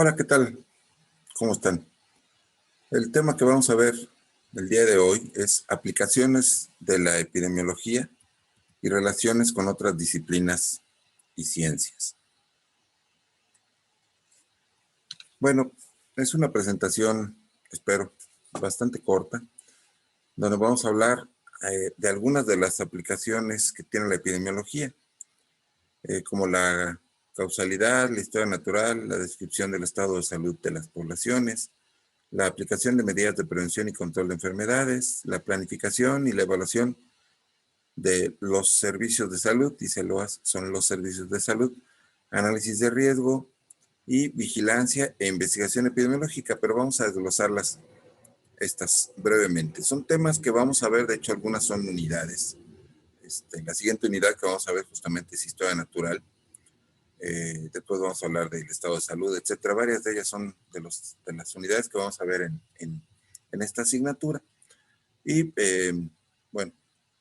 Hola, ¿qué tal? ¿Cómo están? El tema que vamos a ver el día de hoy es aplicaciones de la epidemiología y relaciones con otras disciplinas y ciencias. Bueno, es una presentación, espero, bastante corta, donde vamos a hablar de algunas de las aplicaciones que tiene la epidemiología, como la causalidad, la historia natural, la descripción del estado de salud de las poblaciones, la aplicación de medidas de prevención y control de enfermedades, la planificación y la evaluación de los servicios de salud, y CELOAS son los servicios de salud, análisis de riesgo y vigilancia e investigación epidemiológica, pero vamos a desglosarlas estas brevemente. Son temas que vamos a ver, de hecho algunas son unidades. La siguiente unidad que vamos a ver justamente es historia natural. Después vamos a hablar del estado de salud, etcétera. Varias de ellas son de las unidades que vamos a ver en esta asignatura. Y bueno,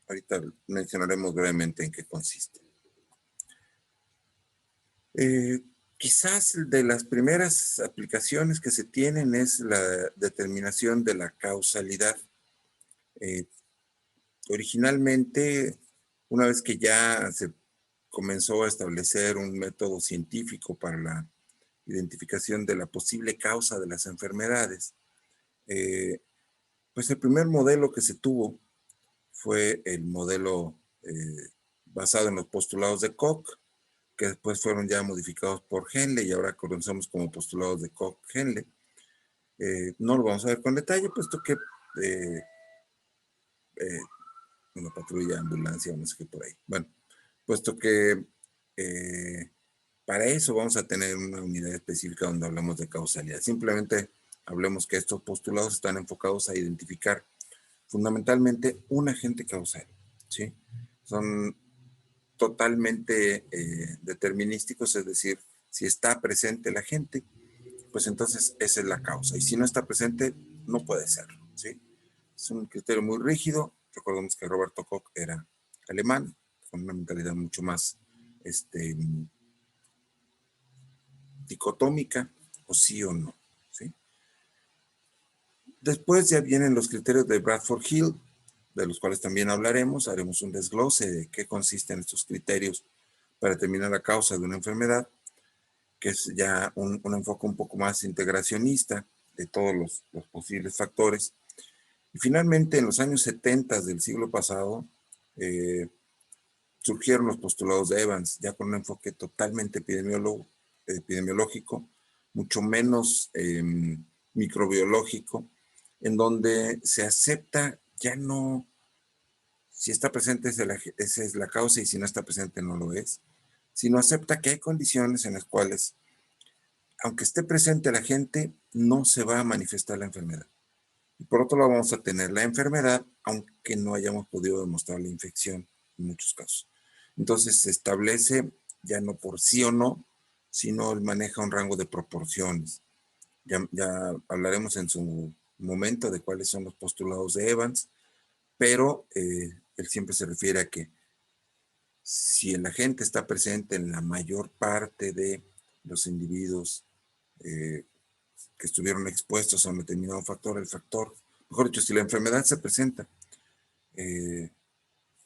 ahorita mencionaremos brevemente en qué consiste. Quizás de las primeras aplicaciones que se tienen es la determinación de la causalidad. Originalmente, una vez que ya se comenzó a establecer un método científico para la identificación de la posible causa de las enfermedades, pues el primer modelo que se tuvo fue el modelo basado en los postulados de Koch, que después fueron ya modificados por Henle y ahora conocemos como postulados de Koch-Henle. No lo vamos a ver con detalle, puesto que una patrulla, ambulancia, no sé qué por ahí. Bueno, puesto que para eso vamos a tener una unidad específica donde hablamos de causalidad. Simplemente hablemos que estos postulados están enfocados a identificar fundamentalmente un agente causal, ¿sí? Son totalmente determinísticos, es decir, si está presente el agente, pues entonces esa es la causa. Y si no está presente, no puede serlo, ¿sí? Es un criterio muy rígido. Recordemos que Roberto Koch era alemán, con una mentalidad mucho más dicotómica, o sí o no, ¿sí? Después ya vienen los criterios de Bradford Hill, de los cuales también hablaremos. Haremos un desglose de qué consisten estos criterios para determinar la causa de una enfermedad, que es ya un enfoque un poco más integracionista de todos los posibles factores. Y finalmente, en los años 70 del siglo pasado, surgieron los postulados de Evans, ya con un enfoque totalmente epidemiológico, mucho menos microbiológico, en donde se acepta ya no, si está presente esa es la causa y si no está presente no lo es, sino acepta que hay condiciones en las cuales, aunque esté presente la gente, no se va a manifestar la enfermedad. Y por otro lado vamos a tener la enfermedad, aunque no hayamos podido demostrar la infección en muchos casos. Entonces se establece ya no por sí o no, sino él maneja un rango de proporciones. Ya hablaremos en su momento de cuáles son los postulados de Evans, pero él siempre se refiere a que si el agente está presente en la mayor parte de los individuos que estuvieron expuestos a un determinado factor, el factor, mejor dicho, si la enfermedad se presenta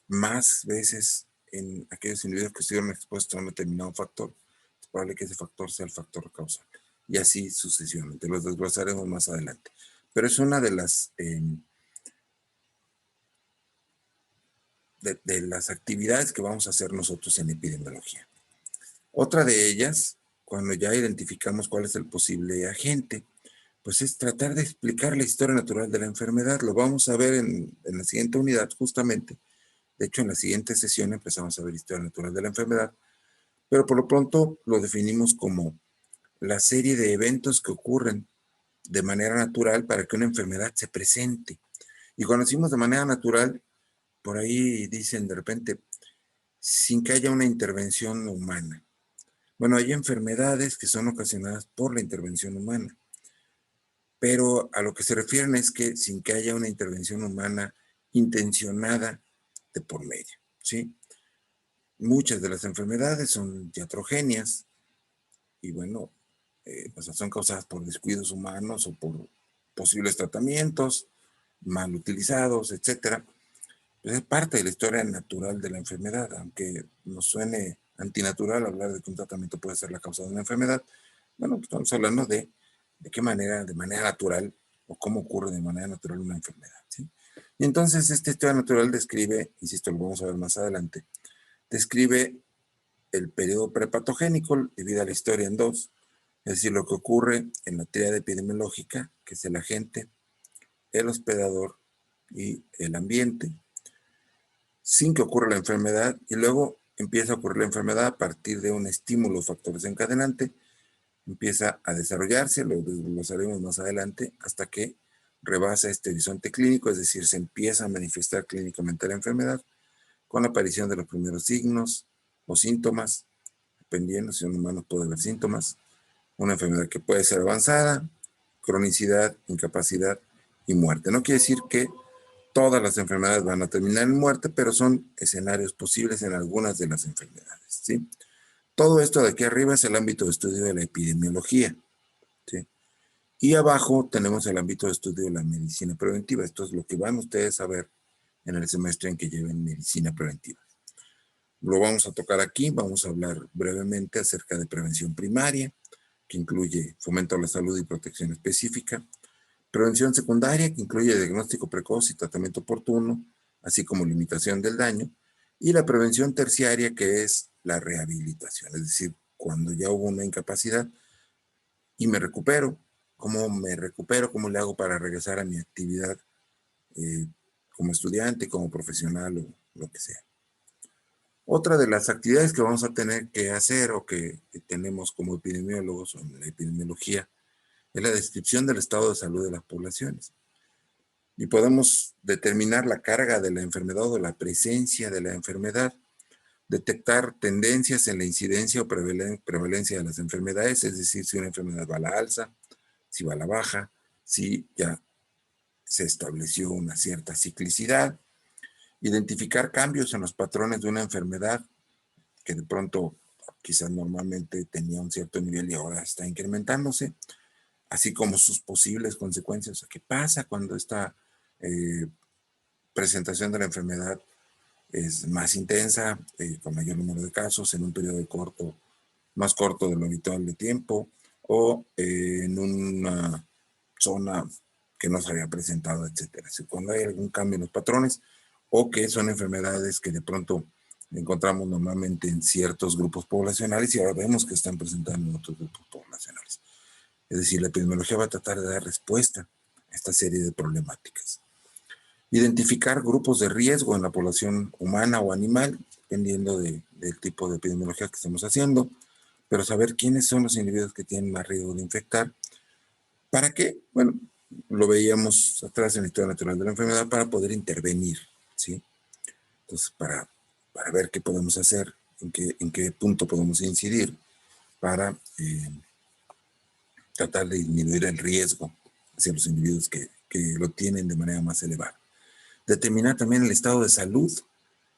más veces en aquellos individuos que estuvieron expuestos a un determinado factor, es probable que ese factor sea el factor causal. Y así sucesivamente, los desglosaremos más adelante. Pero es una de las actividades que vamos a hacer nosotros en epidemiología. Otra de ellas, cuando ya identificamos cuál es el posible agente, pues es tratar de explicar la historia natural de la enfermedad. Lo vamos a ver en la siguiente unidad justamente. De hecho, en la siguiente sesión empezamos a ver historia natural de la enfermedad, pero por lo pronto lo definimos como la serie de eventos que ocurren de manera natural para que una enfermedad se presente. Y cuando decimos de manera natural, por ahí dicen de repente, sin que haya una intervención humana. Bueno, hay enfermedades que son ocasionadas por la intervención humana, pero a lo que se refieren es que sin que haya una intervención humana intencionada de por medio, ¿sí? Muchas de las enfermedades son iatrogenias y bueno, o sea, son causadas por descuidos humanos o por posibles tratamientos mal utilizados, etcétera. Pues es parte de la historia natural de la enfermedad, aunque nos suene antinatural hablar de que un tratamiento puede ser la causa de una enfermedad. Bueno, pues estamos hablando de qué manera, de manera natural, o cómo ocurre de manera natural una enfermedad, ¿sí? Y entonces esta historia natural describe, insisto, lo vamos a ver más adelante, describe el periodo prepatogénico, divide la historia en dos, es decir, lo que ocurre en la tríada epidemiológica, que es el agente, el hospedador y el ambiente, sin que ocurra la enfermedad, y luego empieza a ocurrir la enfermedad a partir de un estímulo o factor desencadenante, empieza a desarrollarse, lo desglosaremos más adelante, hasta que rebasa este horizonte clínico, es decir, se empieza a manifestar clínicamente la enfermedad con la aparición de los primeros signos o síntomas, dependiendo si un humano puede haber síntomas, una enfermedad que puede ser avanzada, cronicidad, incapacidad y muerte. No quiere decir que todas las enfermedades van a terminar en muerte, pero son escenarios posibles en algunas de las enfermedades, ¿sí? Todo esto de aquí arriba es el ámbito de estudio de la epidemiología, ¿sí? Y abajo tenemos el ámbito de estudio de la medicina preventiva. Esto es lo que van ustedes a ver en el semestre en que lleven medicina preventiva. Lo vamos a tocar aquí, vamos a hablar brevemente acerca de prevención primaria, que incluye fomento a la salud y protección específica, prevención secundaria, que incluye diagnóstico precoz y tratamiento oportuno, así como limitación del daño, y la prevención terciaria, que es la rehabilitación, es decir, cuando ya hubo una incapacidad y me recupero, cómo le hago para regresar a mi actividad eh, como estudiante, como profesional o lo que sea. Otra de las actividades que vamos a tener que hacer o que tenemos como epidemiólogos o en la epidemiología es la descripción del estado de salud de las poblaciones. Y podemos determinar la carga de la enfermedad o la presencia de la enfermedad, detectar tendencias en la incidencia o prevalencia de las enfermedades, es decir, si una enfermedad va a la alza, si va a la baja, si ya se estableció una cierta ciclicidad, identificar cambios en los patrones de una enfermedad que de pronto quizás normalmente tenía un cierto nivel y ahora está incrementándose, así como sus posibles consecuencias. O sea, ¿qué pasa cuando esta presentación de la enfermedad es más intensa, con mayor número de casos, en un periodo corto, más corto de lo habitual de tiempo, o en una zona que no se había presentado, etcétera? Si cuando hay algún cambio en los patrones, o que son enfermedades que de pronto encontramos normalmente en ciertos grupos poblacionales y ahora vemos que están presentando en otros grupos poblacionales. Es decir, la epidemiología va a tratar de dar respuesta a esta serie de problemáticas. Identificar grupos de riesgo en la población humana o animal, dependiendo del tipo de epidemiología que estemos haciendo, pero saber quiénes son los individuos que tienen más riesgo de infectar. ¿Para qué? Bueno, lo veíamos atrás en la historia natural de la enfermedad, para poder intervenir, ¿sí? Entonces, para ver qué podemos hacer, en qué punto podemos incidir para tratar de disminuir el riesgo hacia los individuos que lo tienen de manera más elevada. Determinar también el estado de salud,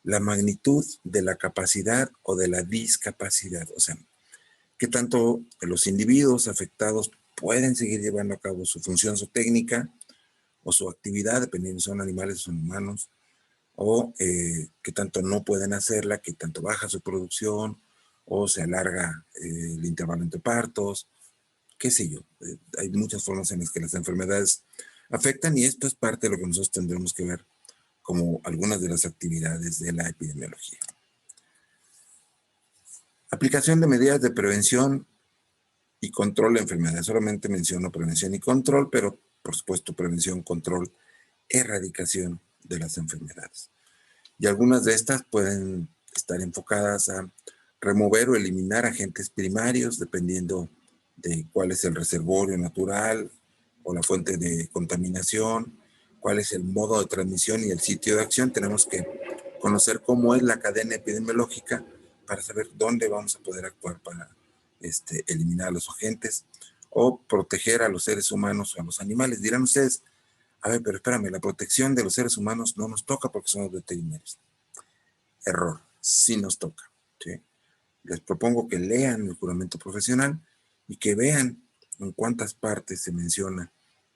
la magnitud de la capacidad o de la discapacidad, o sea, qué tanto los individuos afectados pueden seguir llevando a cabo su función zootécnica o su actividad, dependiendo si son animales o son humanos, o qué tanto no pueden hacerla, qué tanto baja su producción, o se alarga el intervalo entre partos, qué sé yo. Hay muchas formas en las que las enfermedades afectan y esto es parte de lo que nosotros tendremos que ver como algunas de las actividades de la epidemiología. Aplicación de medidas de prevención y control de enfermedades. Solamente menciono prevención y control, pero por supuesto prevención, control, erradicación de las enfermedades. Y algunas de estas pueden estar enfocadas a remover o eliminar agentes primarios, dependiendo de cuál es el reservorio natural o la fuente de contaminación, cuál es el modo de transmisión y el sitio de acción. Tenemos que conocer cómo es la cadena epidemiológica para saber dónde vamos a poder actuar para eliminar a los agentes o proteger a los seres humanos o a los animales. Dirán ustedes, a ver, pero espérame, la protección de los seres humanos no nos toca porque somos veterinarios. Error, sí nos toca, ¿sí? Les propongo que lean el juramento profesional y que vean en cuántas partes se menciona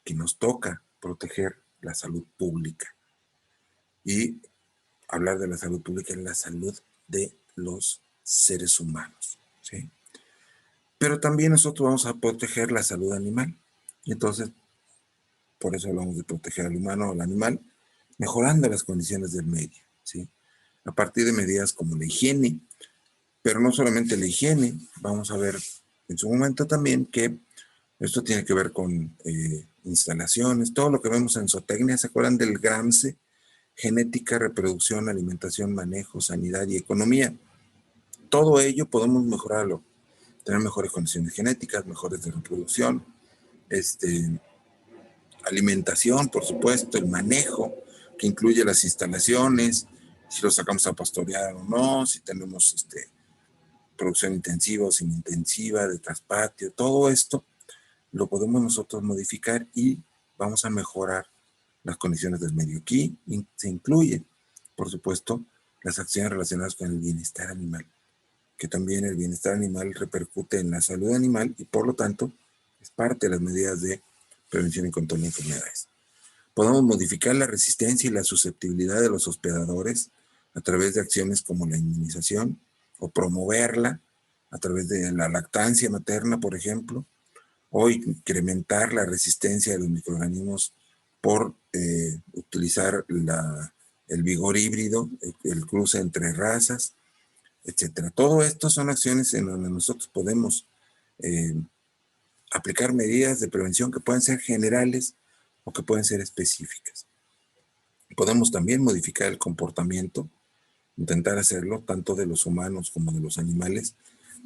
que nos toca proteger la salud pública. Y hablar de la salud pública es la salud de los seres humanos, ¿sí? Pero también nosotros vamos a proteger la salud animal. Y entonces, por eso hablamos de proteger al humano o al animal, mejorando las condiciones del medio, ¿sí? A partir de medidas como la higiene, pero no solamente la higiene, vamos a ver en su momento también que esto tiene que ver con instalaciones, todo lo que vemos en zootecnia. ¿Se acuerdan del GRAMSE? Genética, reproducción, alimentación, manejo, sanidad y economía. Todo ello podemos mejorarlo, tener mejores condiciones genéticas, mejores de reproducción, alimentación, por supuesto, el manejo, que incluye las instalaciones, si lo sacamos a pastorear o no, si tenemos producción intensiva o sin intensiva, de traspatio, todo esto lo podemos nosotros modificar y vamos a mejorar las condiciones del medio. Aquí se incluye, por supuesto, las acciones relacionadas con el bienestar animal, que también el bienestar animal repercute en la salud animal y por lo tanto es parte de las medidas de prevención y control de enfermedades. Podemos modificar la resistencia y la susceptibilidad de los hospedadores a través de acciones como la inmunización o promoverla a través de la lactancia materna, por ejemplo, o incrementar la resistencia de los microorganismos por utilizar el vigor híbrido, el cruce entre razas, etcétera. Todo esto son acciones en donde nosotros podemos aplicar medidas de prevención que pueden ser generales o que pueden ser específicas. Podemos también modificar el comportamiento, intentar hacerlo tanto de los humanos como de los animales,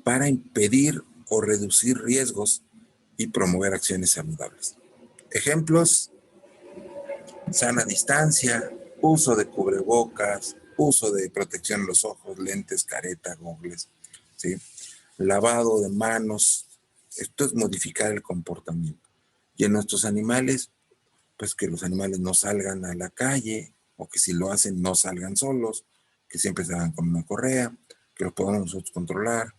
para impedir o reducir riesgos y promover acciones saludables. Ejemplos: sana distancia, uso de cubrebocas, uso de protección en los ojos, lentes, careta, gogles, ¿sí? Lavado de manos. Esto es modificar el comportamiento. Y en nuestros animales, pues que los animales no salgan a la calle, o que si lo hacen no salgan solos, que siempre salgan con una correa, que los podamos nosotros controlar,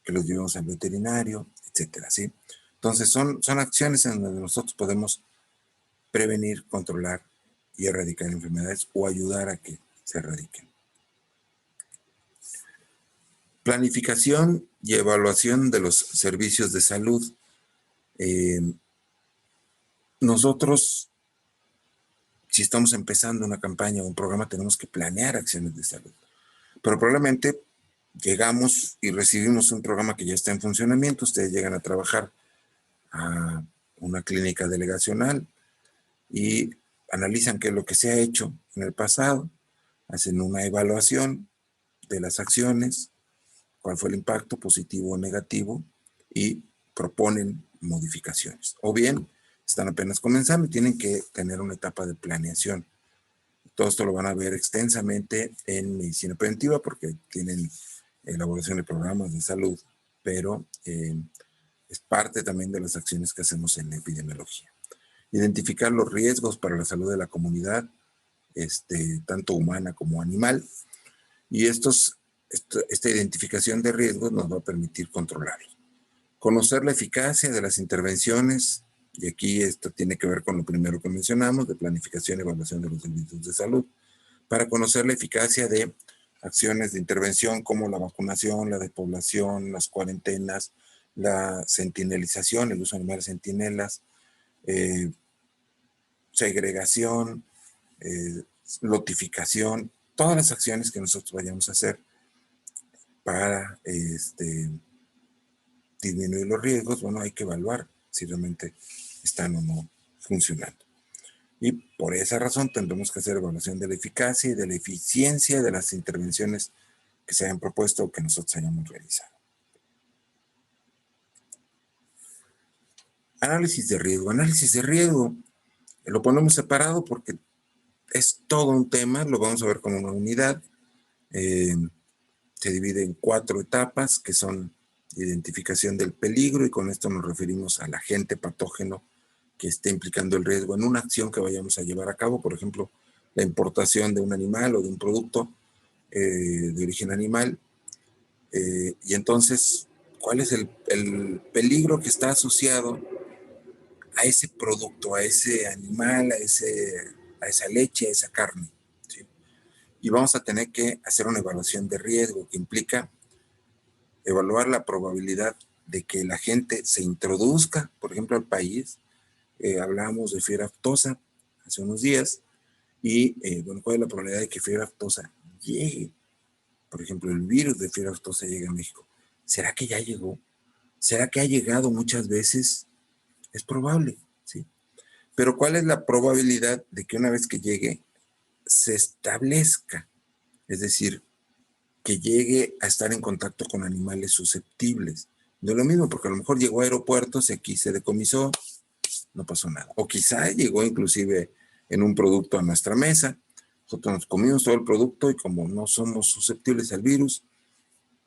que los llevemos al veterinario, etcétera, ¿sí? Entonces son acciones en donde nosotros podemos prevenir, controlar y erradicar enfermedades o ayudar a que se erradiquen. Planificación y evaluación de los servicios de salud. Nosotros, si estamos empezando una campaña o un programa, tenemos que planear acciones de salud. Pero probablemente llegamos y recibimos un programa que ya está en funcionamiento. Ustedes llegan a trabajar a una clínica delegacional y analizan qué es lo que se ha hecho en el pasado, hacen una evaluación de las acciones, cuál fue el impacto positivo o negativo, y proponen modificaciones. O bien, están apenas comenzando y tienen que tener una etapa de planeación. Todo esto lo van a ver extensamente en medicina preventiva porque tienen elaboración de programas de salud, pero es parte también de las acciones que hacemos en epidemiología. Identificar los riesgos para la salud de la comunidad, tanto humana como animal, y esta identificación de riesgos nos va a permitir controlarlos. Conocer la eficacia de las intervenciones, y aquí esto tiene que ver con lo primero que mencionamos, de planificación y evaluación de los servicios de salud, para conocer la eficacia de acciones de intervención como la vacunación, la despoblación, las cuarentenas, la sentinelización, el uso de animales centinelas, segregación, lotificación, todas las acciones que nosotros vayamos a hacer para disminuir los riesgos. Bueno, hay que evaluar si realmente están o no funcionando. Y por esa razón tendremos que hacer evaluación de la eficacia y de la eficiencia de las intervenciones que se hayan propuesto o que nosotros hayamos realizado. Análisis de riesgo. Análisis de riesgo lo ponemos separado porque es todo un tema, lo vamos a ver como una unidad. Se divide en 4 etapas que son identificación del peligro, y con esto nos referimos al agente patógeno que esté implicando el riesgo en una acción que vayamos a llevar a cabo, por ejemplo, la importación de un animal o de un producto de origen animal. Y entonces, cuál es el peligro que está asociado a ese producto, a ese animal, a esa leche, a esa carne, ¿sí? Y vamos a tener que hacer una evaluación de riesgo que implica evaluar la probabilidad de que la gente se introduzca, por ejemplo, al país. Hablábamos de fiebre aftosa hace unos días y, bueno, ¿cuál es la probabilidad de que fiebre aftosa llegue? Por ejemplo, el virus de fiebre aftosa llegue a México. ¿Será que ya llegó? ¿Será que ha llegado muchas veces? Es probable, ¿sí? Pero ¿cuál es la probabilidad de que una vez que llegue se establezca? Es decir, que llegue a estar en contacto con animales susceptibles. No es lo mismo, porque a lo mejor llegó a aeropuertos y aquí se decomisó, no pasó nada. O quizá llegó inclusive en un producto a nuestra mesa, nosotros nos comimos todo el producto y como no somos susceptibles al virus,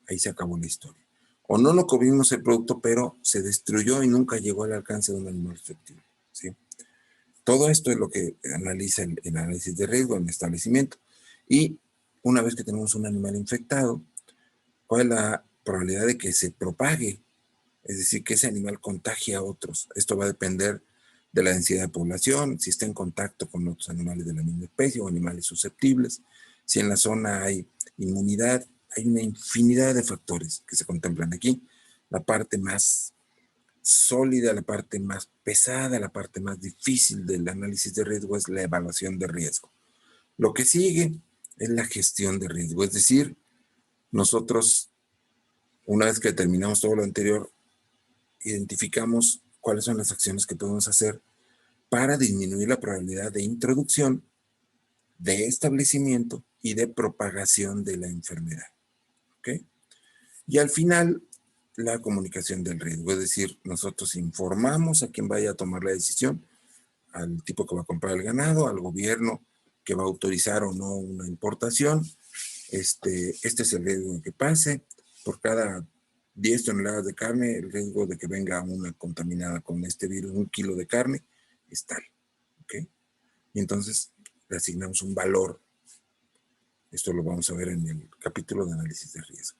ahí se acabó la historia. O no lo comimos el producto, pero se destruyó y nunca llegó al alcance de un animal susceptible, ¿sí? Todo esto es lo que analiza el análisis de riesgo en el establecimiento. Y una vez que tenemos un animal infectado, ¿cuál es la probabilidad de que se propague? Es decir, que ese animal contagie a otros. Esto va a depender de la densidad de población, si está en contacto con otros animales de la misma especie o animales susceptibles, si en la zona hay inmunidad. Hay una infinidad de factores que se contemplan aquí. La parte más sólida, la parte más pesada, la parte más difícil del análisis de riesgo es la evaluación de riesgo. Lo que sigue es la gestión de riesgo, es decir, nosotros, una vez que terminamos todo lo anterior, identificamos cuáles son las acciones que podemos hacer para disminuir la probabilidad de introducción, de establecimiento y de propagación de la enfermedad. ¿Ok? Y al final, la comunicación del riesgo, es decir, nosotros informamos a quien vaya a tomar la decisión, al tipo que va a comprar el ganado, al gobierno que va a autorizar o no una importación. Este es el riesgo que pase. Por cada 10 toneladas de carne, el riesgo de que venga una contaminada con este virus, 1 kilo de carne, es tal. ¿Okay? Y entonces le asignamos un valor. Esto lo vamos a ver en el capítulo de análisis de riesgo.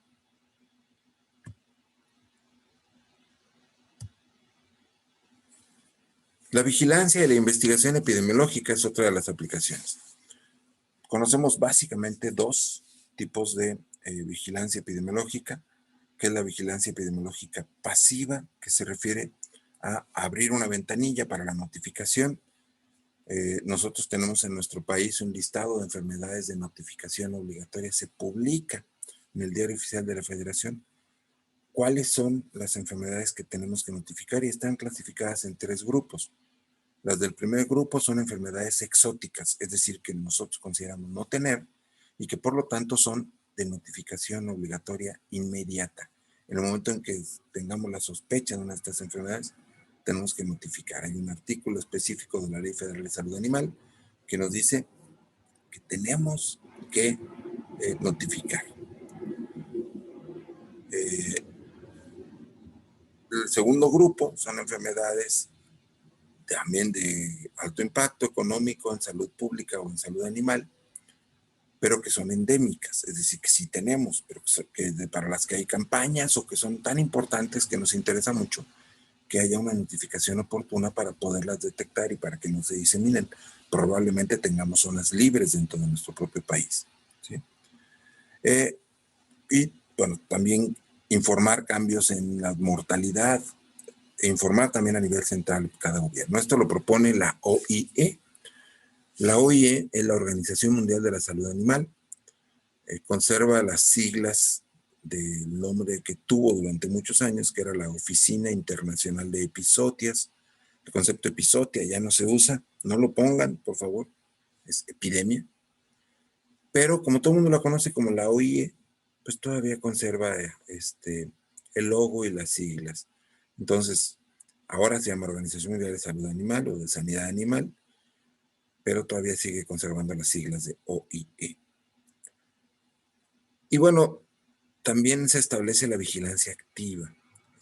La vigilancia y la investigación epidemiológica es otra de las aplicaciones. Conocemos básicamente dos tipos de vigilancia epidemiológica, que es la vigilancia epidemiológica pasiva, que se refiere a abrir una ventanilla para la notificación. Nosotros tenemos en nuestro país un listado de enfermedades de notificación obligatoria, se publica en el Diario Oficial de la Federación. ¿Cuáles son las enfermedades que tenemos que notificar? Y están clasificadas en 3 grupos. Las del primer grupo son enfermedades exóticas, es decir, que nosotros consideramos no tener y que por lo tanto son de notificación obligatoria inmediata. En el momento en que tengamos la sospecha de una de estas enfermedades, tenemos que notificar. Hay un artículo específico de la Ley Federal de Salud Animal que nos dice que tenemos que notificar. El segundo grupo son enfermedades también de alto impacto económico en salud pública o en salud animal, pero que son endémicas, es decir, que sí tenemos, pero para las que hay campañas o que son tan importantes que nos interesa mucho que haya una notificación oportuna para poderlas detectar y para que no se diseminen. Probablemente tengamos zonas libres dentro de nuestro propio país, ¿sí? Y bueno, también informar cambios en la mortalidad e informar también a nivel central cada gobierno. Esto lo propone la OIE. La OIE es la Organización Mundial de la Salud Animal. Conserva las siglas del nombre que tuvo durante muchos años, que era la Oficina Internacional de Epizootias. El concepto epizotia ya no se usa, no lo pongan, por favor, es epidemia. Pero como todo el mundo la conoce como la OIE, pues todavía conserva el logo y las siglas. Entonces, ahora se llama Organización Mundial de Salud Animal o de Sanidad Animal, pero todavía sigue conservando las siglas de OIE. Y bueno, también se establece la vigilancia activa.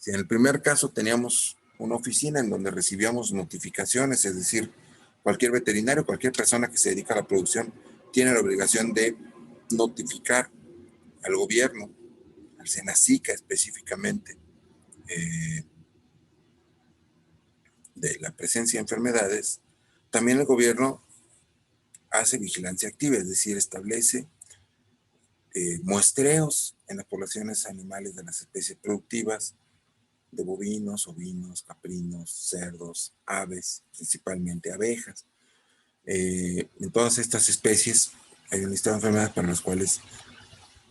En el primer caso teníamos una oficina en donde recibíamos notificaciones, es decir, cualquier veterinario, cualquier persona que se dedica a la producción tiene la obligación de notificar al gobierno, al SENASICA específicamente, de la presencia de enfermedades, también el gobierno hace vigilancia activa, es decir, establece muestreos en las poblaciones animales de las especies productivas, de bovinos, ovinos, caprinos, cerdos, aves, principalmente abejas. En todas estas especies hay un listado de enfermedades para las cuales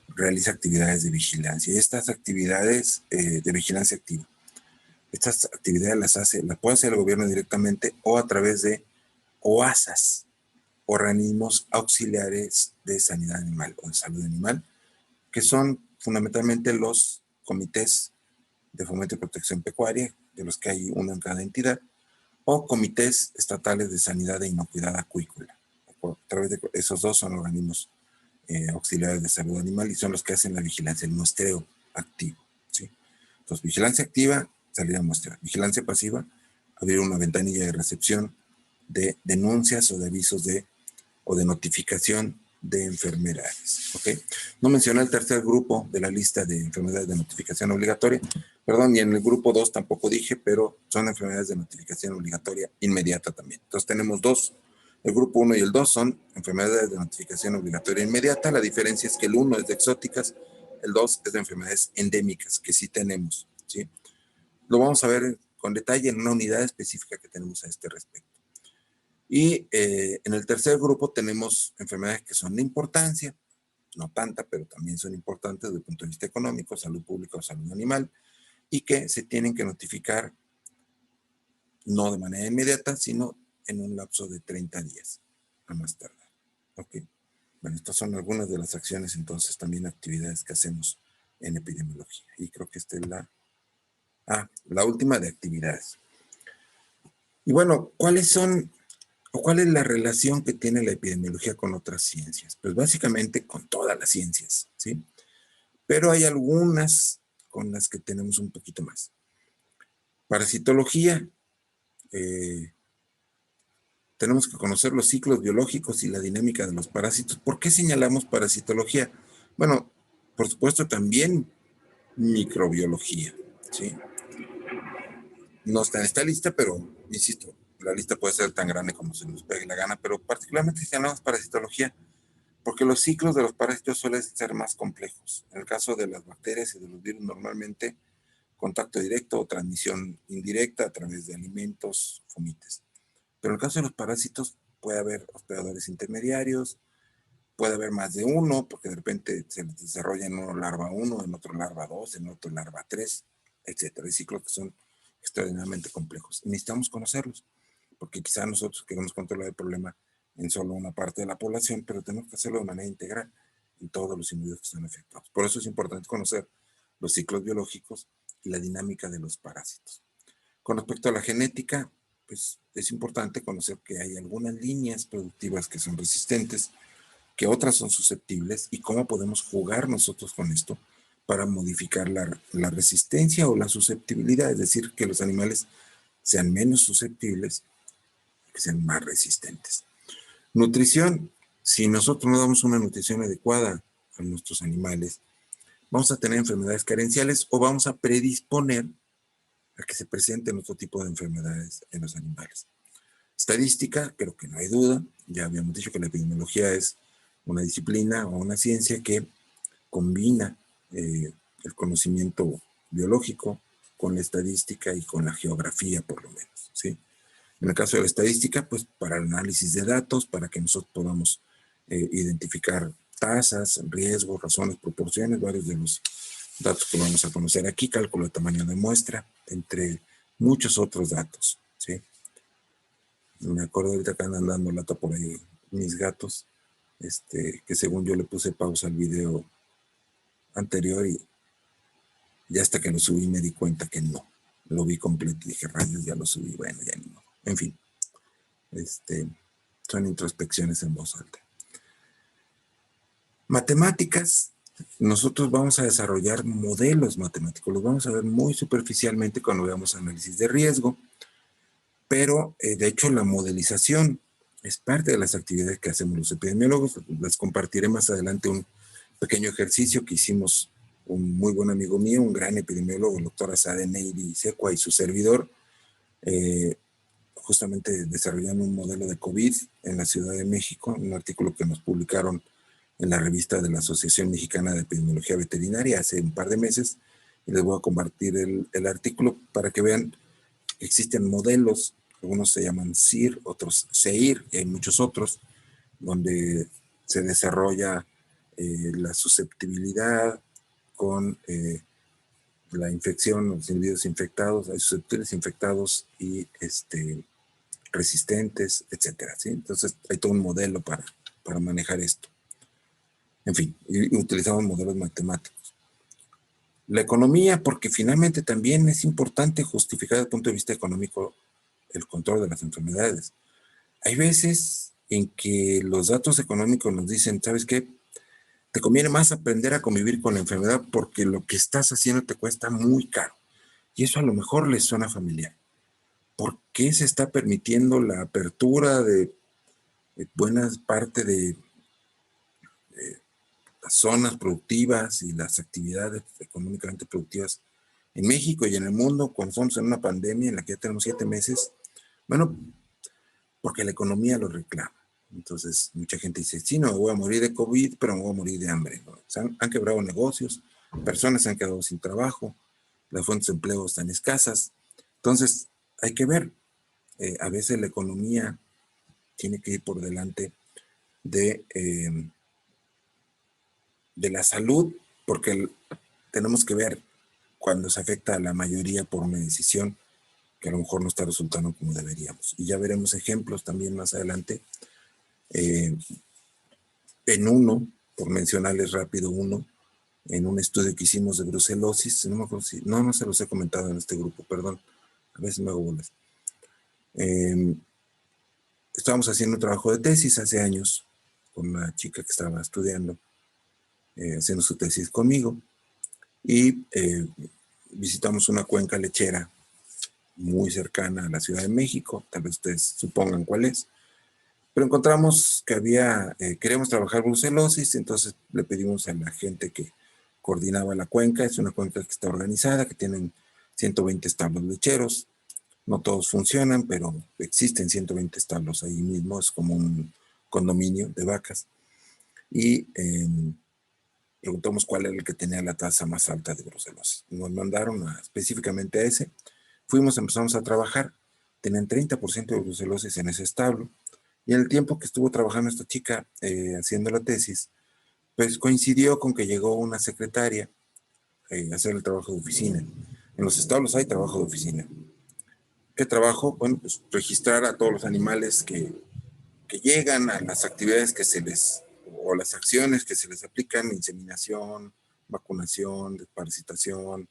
realiza actividades de vigilancia. Y estas actividades de vigilancia activa, estas actividades las puede hacer el gobierno directamente o a través de OASAS, organismos auxiliares de sanidad animal o de salud animal, que son fundamentalmente los comités de fomento y protección pecuaria, de los que hay uno en cada entidad, o comités estatales de sanidad e inocuidad acuícola. A través de esos dos son organismos auxiliares de salud animal y son los que hacen la vigilancia, el muestreo activo, ¿sí? Entonces, vigilancia activa, salir a muestrear. Vigilancia pasiva, abrir una ventanilla de recepción de denuncias o de avisos o de notificación de enfermedades, ¿ok? No mencioné el tercer grupo de la lista de enfermedades de notificación obligatoria, perdón, y en el grupo 2 tampoco dije, pero son enfermedades de notificación obligatoria inmediata también. Entonces tenemos dos, el grupo 1 y el 2 son enfermedades de notificación obligatoria inmediata, la diferencia es que el 1 es de exóticas, el 2 es de enfermedades endémicas, que sí tenemos, ¿sí? Lo vamos a ver con detalle en una unidad específica que tenemos a este respecto. Y en el tercer grupo tenemos enfermedades que son de importancia, no tanta, pero también son importantes desde el punto de vista económico, salud pública o salud animal, y que se tienen que notificar no de manera inmediata, sino en un lapso de 30 días, a más tardar. Ok. Bueno, estas son algunas de las acciones, entonces, también actividades que hacemos en epidemiología. Y creo que esta es la última de actividades. Y bueno, ¿cuál es la relación que tiene la epidemiología con otras ciencias? Pues básicamente con todas las ciencias, ¿sí? Pero hay algunas con las que tenemos un poquito más. Parasitología, tenemos que conocer los ciclos biológicos y la dinámica de los parásitos. ¿Por qué señalamos parasitología? Bueno, por supuesto también microbiología, ¿sí? No está en esta lista, pero insisto, la lista puede ser tan grande como se nos pegue la gana, pero particularmente señalamos parasitología porque los ciclos de los parásitos suelen ser más complejos. En el caso de las bacterias y de los virus, normalmente contacto directo o transmisión indirecta a través de alimentos, fomites. Pero en el caso de los parásitos puede haber hospedadores intermediarios, puede haber más de uno, porque de repente se desarrolla en uno larva 1, en otro larva 2, en otro larva 3, etc. Hay ciclos que son extraordinariamente complejos. Y necesitamos conocerlos, porque quizá nosotros queremos controlar el problema en solo una parte de la población, pero tenemos que hacerlo de manera integral en todos los individuos que están afectados. Por eso es importante conocer los ciclos biológicos y la dinámica de los parásitos. Con respecto a la genética, pues es importante conocer que hay algunas líneas productivas que son resistentes, que otras son susceptibles y cómo podemos jugar nosotros con esto para modificar la resistencia o la susceptibilidad, es decir, que los animales sean menos susceptibles, que sean más resistentes. Nutrición. Si nosotros no damos una nutrición adecuada a nuestros animales, vamos a tener enfermedades carenciales o vamos a predisponer a que se presenten otro tipo de enfermedades en los animales. Estadística, creo que no hay duda. Ya habíamos dicho que la epidemiología es una disciplina o una ciencia que combina el conocimiento biológico con la estadística y con la geografía, por lo menos, ¿sí? En el caso de la estadística, pues para el análisis de datos, para que nosotros podamos identificar tasas, riesgos, razones, proporciones, varios de los datos que vamos a conocer aquí, cálculo de tamaño de muestra, entre muchos otros datos, ¿sí? Me acuerdo ahorita que andan dando lata por ahí mis gatos, que según yo le puse pausa al video anterior y hasta que lo subí me di cuenta que no. Lo vi completo y dije, rayos, ya lo subí, bueno, ya ni modo. En fin, son introspecciones en voz alta. Matemáticas. Nosotros vamos a desarrollar modelos matemáticos. Los vamos a ver muy superficialmente cuando veamos análisis de riesgo, pero de hecho la modelización es parte de las actividades que hacemos los epidemiólogos. Les compartiré más adelante un pequeño ejercicio que hicimos un muy buen amigo mío, un gran epidemiólogo, el doctor Asade Neyri Secua, y su servidor, justamente desarrollando un modelo de COVID en la Ciudad de México, un artículo que nos publicaron en la revista de la Asociación Mexicana de Epidemiología Veterinaria hace un par de meses, y les voy a compartir el artículo para que vean que existen modelos, algunos se llaman CIR, otros CEIR, y hay muchos otros, donde se desarrolla la susceptibilidad con la infección, los individuos infectados, hay susceptibles, infectados y resistentes, etcétera, ¿sí? Entonces hay todo un modelo para manejar esto. En fin, y utilizamos modelos matemáticos. La economía, porque finalmente también es importante justificar desde el punto de vista económico el control de las enfermedades. Hay veces en que los datos económicos nos dicen, ¿sabes qué? Te conviene más aprender a convivir con la enfermedad porque lo que estás haciendo te cuesta muy caro. Y eso a lo mejor les suena familiar. ¿Por qué se está permitiendo la apertura de buena parte de las zonas productivas y las actividades económicamente productivas en México y en el mundo cuando estamos en una pandemia en la que ya tenemos 7 meses? Bueno, porque la economía lo reclama. Entonces, mucha gente dice, sí, no me voy a morir de COVID, pero me voy a morir de hambre, ¿no? Han quebrado negocios, personas se han quedado sin trabajo, las fuentes de empleo están escasas. Entonces, hay que ver, a veces la economía tiene que ir por delante de la salud, porque tenemos que ver cuando se afecta a la mayoría por una decisión que a lo mejor no está resultando como deberíamos. Y ya veremos ejemplos también más adelante. En uno, por mencionarles rápido uno, en un estudio que hicimos de brucelosis, no me acuerdo si, no se los he comentado en este grupo, perdón, a veces me hago bolas. Estábamos haciendo un trabajo de tesis hace años con una chica que estaba estudiando, haciendo su tesis conmigo, y visitamos una cuenca lechera muy cercana a la Ciudad de México, tal vez ustedes supongan cuál es, pero encontramos que queríamos trabajar brucelosis, entonces le pedimos a la gente que coordinaba la cuenca, es una cuenca que está organizada, que tienen 120 establos lecheros, no todos funcionan, pero existen 120 establos ahí mismo, es como un condominio de vacas, y preguntamos cuál era el que tenía la tasa más alta de brucelosis. Nos mandaron específicamente a ese, empezamos a trabajar, tenían 30% de brucelosis en ese establo, y en el tiempo que estuvo trabajando esta chica haciendo la tesis, pues coincidió con que llegó una secretaria a hacer el trabajo de oficina. En los establos hay trabajo de oficina. ¿Qué trabajo? Bueno, pues registrar a todos los animales que llegan, a las actividades que o las acciones que se les aplican, inseminación, vacunación, desparasitación,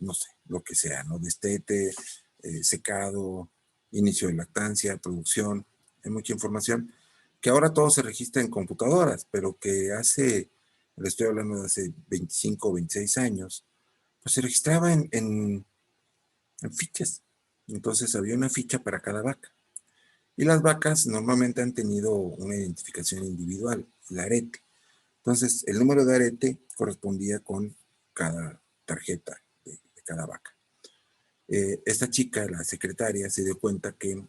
no sé, lo que sea, ¿no? Destete, secado, inicio de lactancia, producción, hay mucha información, que ahora todo se registra en computadoras, pero que le estoy hablando de hace 25 o 26 años, pues se registraba en fichas. Entonces había una ficha para cada vaca. Y las vacas normalmente han tenido una identificación individual, el arete. Entonces, el número de arete correspondía con cada tarjeta de cada vaca. Esta chica, la secretaria, se dio cuenta que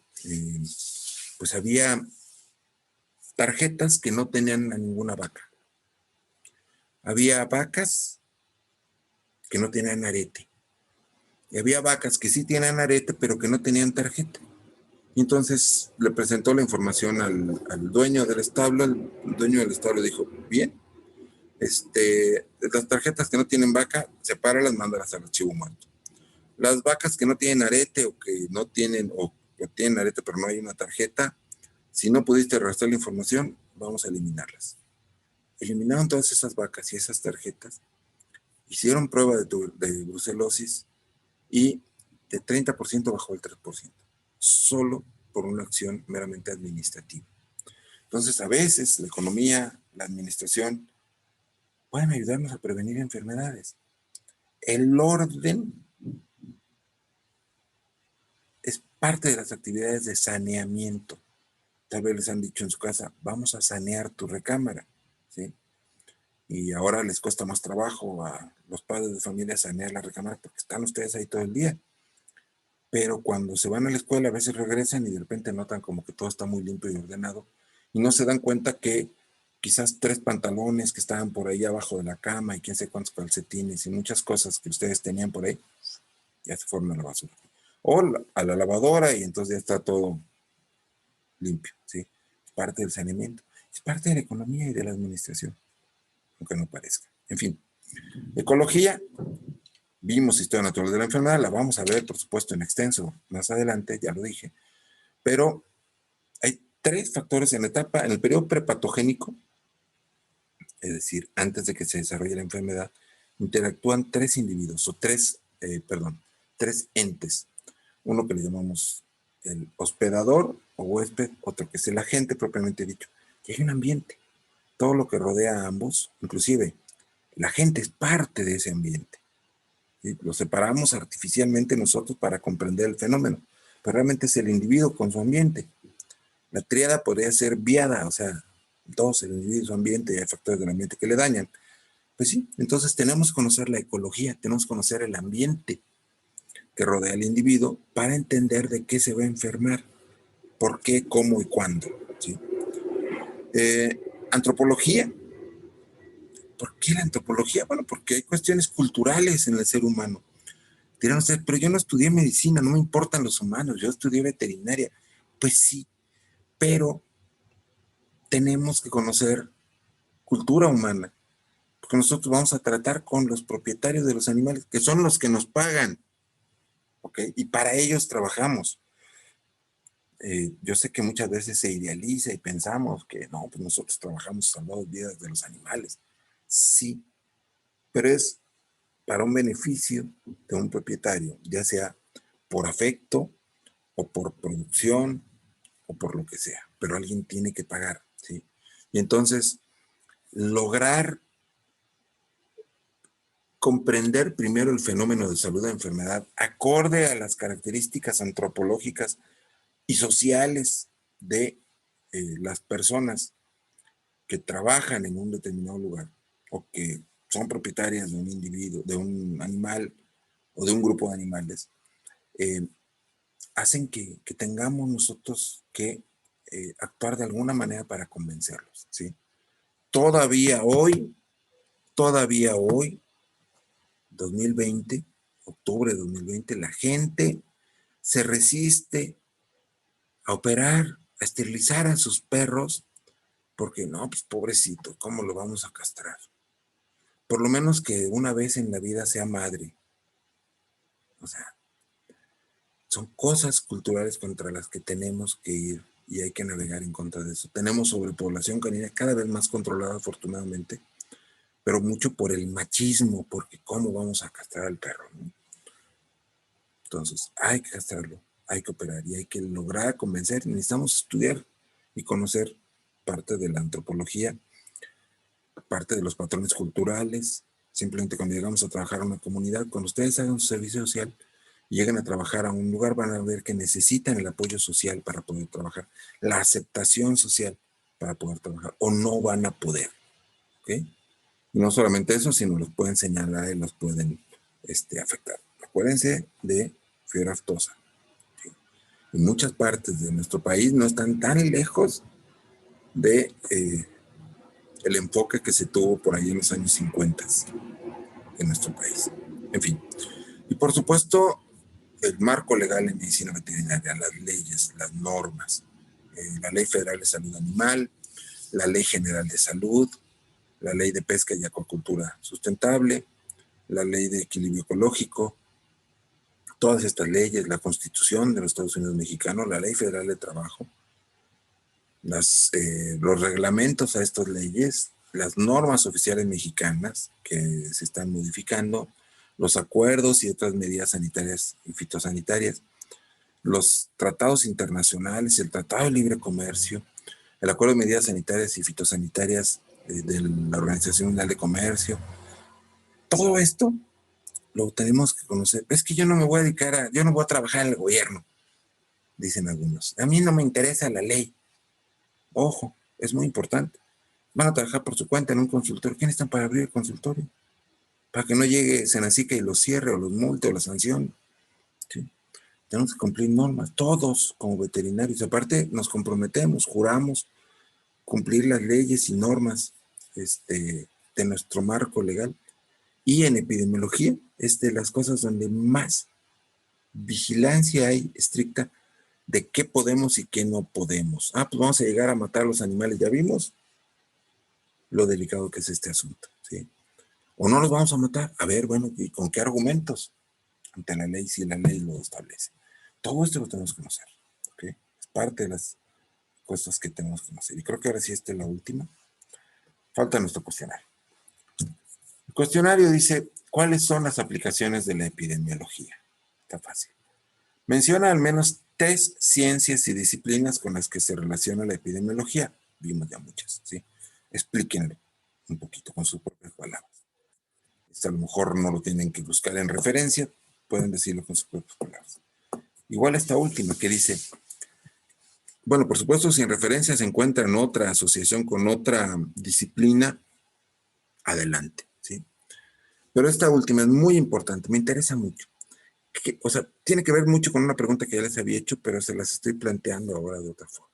pues había tarjetas que no tenían a ninguna vaca. Había vacas que no tenían arete. Y había vacas que sí tenían arete, pero que no tenían tarjeta. Y entonces le presentó la información al dueño del establo. El dueño del establo dijo, bien, las tarjetas que no tienen vaca, sepáralas, mándalas al archivo muerto. Las vacas que no tienen arete o que tienen arete pero no hay una tarjeta, si no pudiste arrastrar la información, vamos a eliminarlas. Eliminaron todas esas vacas y esas tarjetas, hicieron prueba de brucelosis y de 30% bajó el 3%, solo por una acción meramente administrativa. Entonces, a veces la economía, la administración, pueden ayudarnos a prevenir enfermedades. El orden es parte de las actividades de saneamiento. Tal vez les han dicho en su casa, vamos a sanear tu recámara, ¿sí? y ahora les cuesta más trabajo a los padres de familia sanear la recámara porque están ustedes ahí todo el día. Pero cuando se van a la escuela a veces regresan y de repente notan como que todo está muy limpio y ordenado y no se dan cuenta que quizás 3 pantalones que estaban por ahí abajo de la cama y quién sé cuántos calcetines y muchas cosas que ustedes tenían por ahí ya se fueron a la basura. O a la lavadora y entonces ya está todo limpio, ¿sí? Es parte del saneamiento, es parte de la economía y de la administración, aunque no parezca. En fin, ecología, vimos historia natural de la enfermedad, la vamos a ver, por supuesto, en extenso más adelante, ya lo dije, pero hay 3 factores en la etapa, en el periodo prepatogénico, es decir, antes de que se desarrolle la enfermedad, interactúan 3 individuos, o 3, perdón, 3 entes. Uno que le llamamos el hospedador o huésped, otro que es el agente propiamente dicho. Y hay un ambiente, todo lo que rodea a ambos, inclusive la gente es parte de ese ambiente. ¿Sí? Lo separamos artificialmente nosotros para comprender el fenómeno, pero realmente es el individuo con su ambiente. La tríada podría ser viada, o sea, 2, el individuo, su ambiente y hay factores del ambiente que le dañan. Pues sí, entonces tenemos que conocer la ecología, tenemos que conocer el ambiente que rodea al individuo para entender de qué se va a enfermar, por qué, cómo y cuándo. ¿Sí? Antropología. ¿Por qué la antropología? Bueno, porque hay cuestiones culturales en el ser humano. Dirán ustedes, pero yo no estudié medicina, no me importan los humanos, yo estudié veterinaria. Pues sí, pero tenemos que conocer cultura humana, porque nosotros vamos a tratar con los propietarios de los animales, que son los que nos pagan, ¿ok? Y para ellos trabajamos. Yo sé que muchas veces se idealiza y pensamos que no, pues nosotros trabajamos salvando vidas de los animales. Sí, pero es para un beneficio de un propietario, ya sea por afecto o por producción o por lo que sea, pero alguien tiene que pagar, ¿sí? Y entonces, lograr comprender primero el fenómeno de salud de enfermedad acorde a las características antropológicas y sociales de las personas que trabajan en un determinado lugar o que son propietarias de un individuo, de un animal o de un grupo de animales, eh, hacen que tengamos nosotros que actuar de alguna manera para convencerlos, ¿sí? Todavía hoy, 2020, octubre de 2020, la gente se resiste a operar, a esterilizar a sus perros, porque no, pues pobrecito, ¿cómo lo vamos a castrar? Por lo menos que una vez en la vida sea madre. O sea, son cosas culturales contra las que tenemos que ir y hay que navegar en contra de eso. Tenemos sobrepoblación canina cada vez más controlada, afortunadamente, pero mucho por el machismo, porque ¿cómo vamos a castrar al perro? ¿No? Entonces, hay que castrarlo, hay que operar y hay que lograr convencer. Necesitamos estudiar y conocer parte de la antropología, parte de los patrones culturales. Simplemente cuando llegamos a trabajar a una comunidad, cuando ustedes hagan su servicio social y lleguen a trabajar a un lugar, van a ver que necesitan el apoyo social para poder trabajar, la aceptación social para poder trabajar, o no van a poder. ¿Ok? Y no solamente eso, sino los pueden señalar y los pueden afectar. Acuérdense de fiebre aftosa. ¿Sí? En muchas partes de nuestro país no están tan lejos de el enfoque que se tuvo por ahí en los años 50 en nuestro país. En fin. Y por supuesto, el marco legal en medicina veterinaria, las leyes, las normas, la Ley Federal de Salud Animal, la Ley General de Salud, la Ley de Pesca y Acuacultura Sustentable, la Ley de Equilibrio Ecológico, todas estas leyes, la Constitución de los Estados Unidos Mexicanos, la Ley Federal de Trabajo, los reglamentos a estas leyes, las normas oficiales mexicanas que se están modificando, los acuerdos y otras medidas sanitarias y fitosanitarias, los tratados internacionales, el Tratado de Libre Comercio, el Acuerdo de Medidas Sanitarias y Fitosanitarias de la Organización Mundial de Comercio. Todo esto lo tenemos que conocer. Es que yo no me voy a dedicar yo no voy a trabajar en el gobierno, dicen algunos. A mí no me interesa la ley. Ojo, es muy importante. van a trabajar por su cuenta en un consultorio. ¿Quiénes están para abrir el consultorio? Para que no llegue Senacica y los cierre o los multe o la sanción. ¿Sí? Tenemos que cumplir normas, todos como veterinarios. Aparte, nos comprometemos, juramos cumplir las leyes y normas de nuestro marco legal. Y en epidemiología es de las cosas donde más vigilancia hay estricta de qué podemos y qué no podemos. Pues vamos a llegar a matar a los animales. Ya vimos lo delicado que es este asunto, ¿sí? O no los vamos a matar. A ver, bueno, ¿y con qué argumentos? Ante la ley, si la ley lo establece. Todo esto lo tenemos que conocer, ¿ok? Es parte de las cosas que tenemos que conocer. Y creo que ahora sí esta es la última. Falta nuestro cuestionario. El cuestionario dice, ¿cuáles son las aplicaciones de la epidemiología? Está fácil. Menciona al menos 3 ciencias y disciplinas con las que se relaciona la epidemiología. Vimos ya muchas, ¿sí? Explíquenlo un poquito con sus propias palabras. A lo mejor no lo tienen que buscar en referencia, pueden decirlo con sus propias palabras. Igual esta última que dice, bueno, por supuesto, si en referencia se encuentra en otra asociación con otra disciplina, adelante, ¿sí? Pero esta última es muy importante, me interesa mucho. O sea, tiene que ver mucho con una pregunta que ya les había hecho, pero se las estoy planteando ahora de otra forma.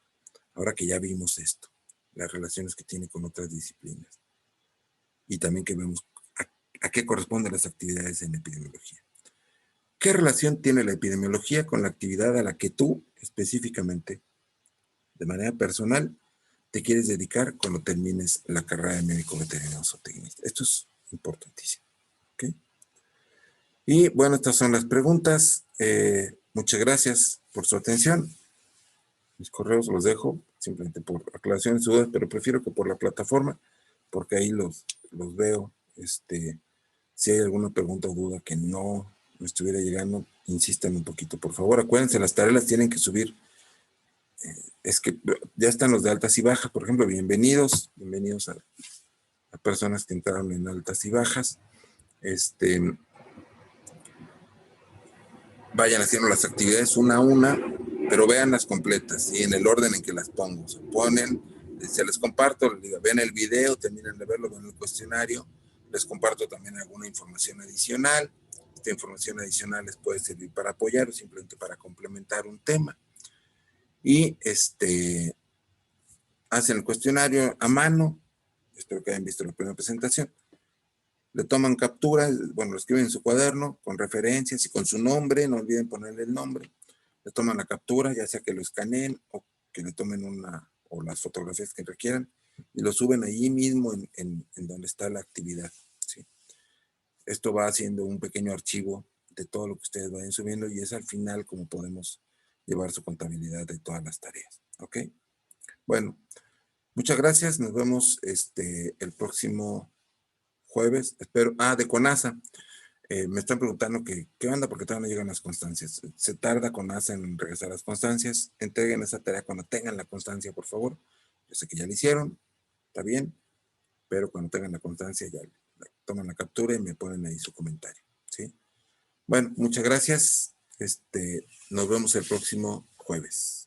Ahora que ya vimos esto, las relaciones que tiene con otras disciplinas. Y también que vemos a qué corresponden las actividades en epidemiología. ¿Qué relación tiene la epidemiología con la actividad a la que tú, específicamente, de manera personal, te quieres dedicar cuando termines la carrera de médico veterinario zootecnista? Esto es importantísimo, ¿ok? Y bueno, estas son las preguntas. Muchas gracias por su atención. Mis correos los dejo simplemente por aclaraciones y dudas, pero prefiero que por la plataforma, porque ahí los veo. Si hay alguna pregunta o duda que no me estuviera llegando, insistan un poquito, por favor. Acuérdense, las tareas las tienen que subir. Es que ya están los de altas y bajas, por ejemplo, bienvenidos a personas que entraron en altas y bajas. Vayan haciendo las actividades una a una, pero vean las completas y en el orden en que las pongo. Se ponen, se les comparto, les digo, ven el video, terminen de verlo, ven el cuestionario, les comparto también alguna información adicional. Esta información adicional les puede servir para apoyar o simplemente para complementar un tema. Y hacen el cuestionario a mano. Espero que hayan visto la primera presentación. Le toman captura, bueno, lo escriben en su cuaderno con referencias y con su nombre, no olviden ponerle el nombre. Le toman la captura, ya sea que lo escaneen o que le tomen o las fotografías que requieran y lo suben allí mismo en donde está la actividad, ¿sí? Esto va haciendo un pequeño archivo de todo lo que ustedes vayan subiendo y es al final como podemos llevar su contabilidad de todas las tareas, ¿ok? Bueno, muchas gracias, nos vemos el próximo jueves, espero, de CONASA. Me están preguntando qué onda porque todavía no llegan las constancias. Se tarda CONASA en regresar las constancias. Entreguen esa tarea cuando tengan la constancia, por favor. Yo sé que ya la hicieron, está bien, pero cuando tengan la constancia ya toman la captura y me ponen ahí su comentario, ¿sí? Bueno, muchas gracias. Nos vemos el próximo jueves.